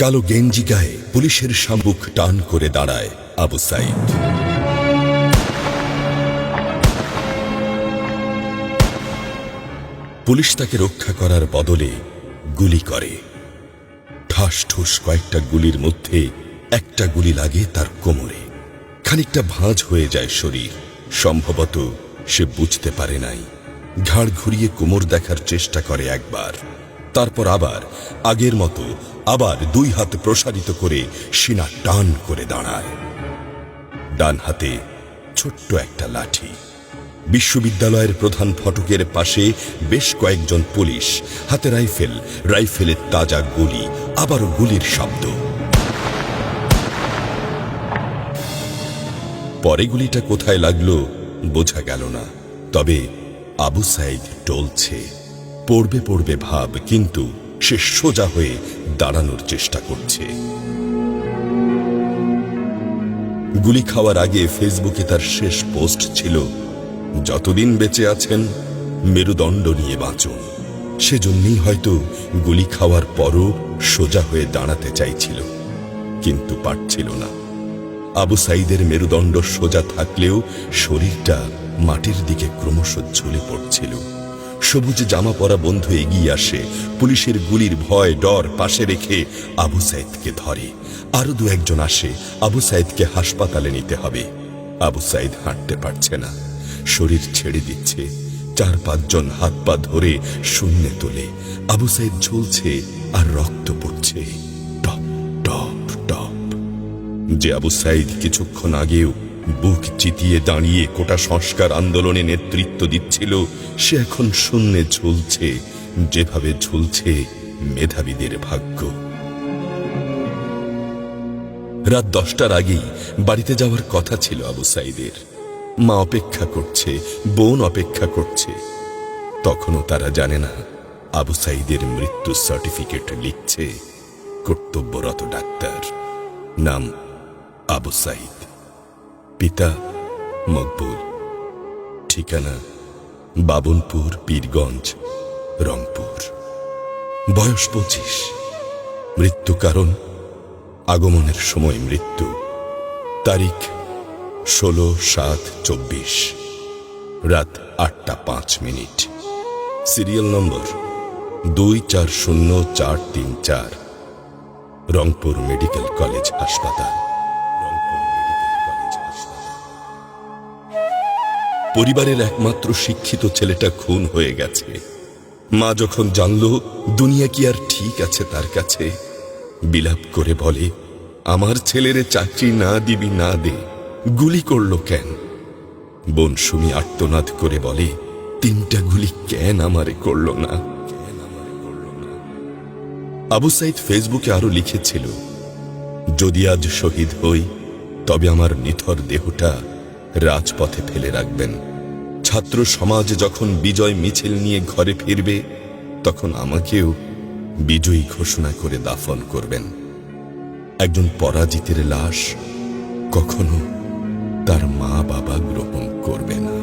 কালো গেঞ্জি গায়ে পুলিশের শামুক টান করে দাঁড়ায় আবু সাইদ। পুলিশ তাকে রক্ষা করার বদলে গুলি করে। ঠাস ঠুস কয়েকটা গুলির মধ্যে একটা গুলি লাগে তার কোমরে। খানিকটা ভাঁজ হয়ে যায় শরীর। সম্ভবত সে বুঝতে পারে নাই। ঘাড় ঘুরিয়ে কোমর দেখার চেষ্টা করে একবার, তারপর আবার আগের মতো আবার দুই হাত প্রসারিত করে সিনা টান করে দাঁড়ায়। ডান হাতে ছোট্ট একটা লাঠি। বিশ্ববিদ্যালয়ের প্রধান ফটকের পাশে বেশ কয়েকজন পুলিশ, হাতে রাইফেল, রাইফেলের তাজা গুলি, আবারও গুলির শব্দ। পরে গুলিটা কোথায় লাগলো বোঝা গেল না। তবে আবু সাইদ টলছে। পড়বে পড়বে ভাব, কিন্তু সে সোজা হয়ে দাঁড়ানোর চেষ্টা করছে। গুলি খাওয়ার আগে ফেসবুকে তার শেষ পোস্ট ছিল, যতদিন বেঁচে আছেন মেরুদণ্ড নিয়ে বাঁচুন। সেজন্যই হয়তো গুলি খাওয়ার পরও সোজা হয়ে দাঁড়াতে চাইছিল, কিন্তু পারছিল না। আবু সাইদের মেরুদণ্ড সোজা থাকলেও শরীরটা মাটির দিকে ক্রমশ ঝুলে পড়ছিল। সবুজ জামা পরা বন্ধু এগিয়ে আসে, পুলিশের গুলির ভয় ডর পাশে রেখে আবু সাইদকে ধরে। আরো দু একজন আসে, আবু সাইদকে হাসপাতালে নিতে হবে। আবু সাইদ হাঁটতে পারছে না, শরীর ছেড়ে দিচ্ছে। 4-5 জন হাত পা ধরে শূন্যে তোলে। আবু সাইদ ঝুলছে আর রক্ত পড়ছে টপ টপ টপ। যে আবু সাইদ কিছুক্ষণ আগেও বুক চিতিয়ে দাঁড়িয়ে কোটা সংস্কার আন্দোলনে নেতৃত্ব দিচ্ছিল, সে এখন শূন্যে ঝুলছে, যেভাবে ঝুলছে মেধাবীদের ভাগ্য। রাত 10টার আগেই বাড়িতে যাওয়ার কথা ছিল আবু সাইদের। মা অপেক্ষা করছে, বোন অপেক্ষা করছে। তখনও তারা জানে না আবু সাইদের মৃত্যু সার্টিফিকেট লিখছে কর্তব্যরত ডাক্তার। নাম আবু সাইদ, পিতা মকবুল, ঠিকানা বাবনপুর, পীরগঞ্জ, রংপুর। বয়স 25। মৃত্যু কারণ আগমনের সময় মৃত্যু। তারিখ 16/7/24, রাত 8টা 5 minute. Serial number 240434, Rangpur medical college হাসপাতাল। পরিবারের একমাত্র শিক্ষিত ছেলেটা খুন হয়ে গেছে। মা যখন জানল দুনিয়া কি আর ঠিক আছে তার কাছে, বিলাপ করে বলে, আমার ছেলেরে চাকরি না দিবি না দে, গুলি করলো কেন? বোন সুমি আর্তনাদ করে বলে, 3টা গুলি কেন আমারে করলো না? আবু সাইদ ফেসবুকে আরো লিখেছিল, যদি আজ শহীদ হই তবে আমার নিথর দেহটা রাজপথে ফেলে রাখবেন। ছাত্র সমাজ যখন বিজয় মিছিল নিয়ে ঘরে ফিরবে, তখন আমাকেও বিজয়ী ঘোষণা করে দাফন করবেন। একজন পরাজিতের লাশ কখনো তার মা বাবা গ্রহণ করবে না।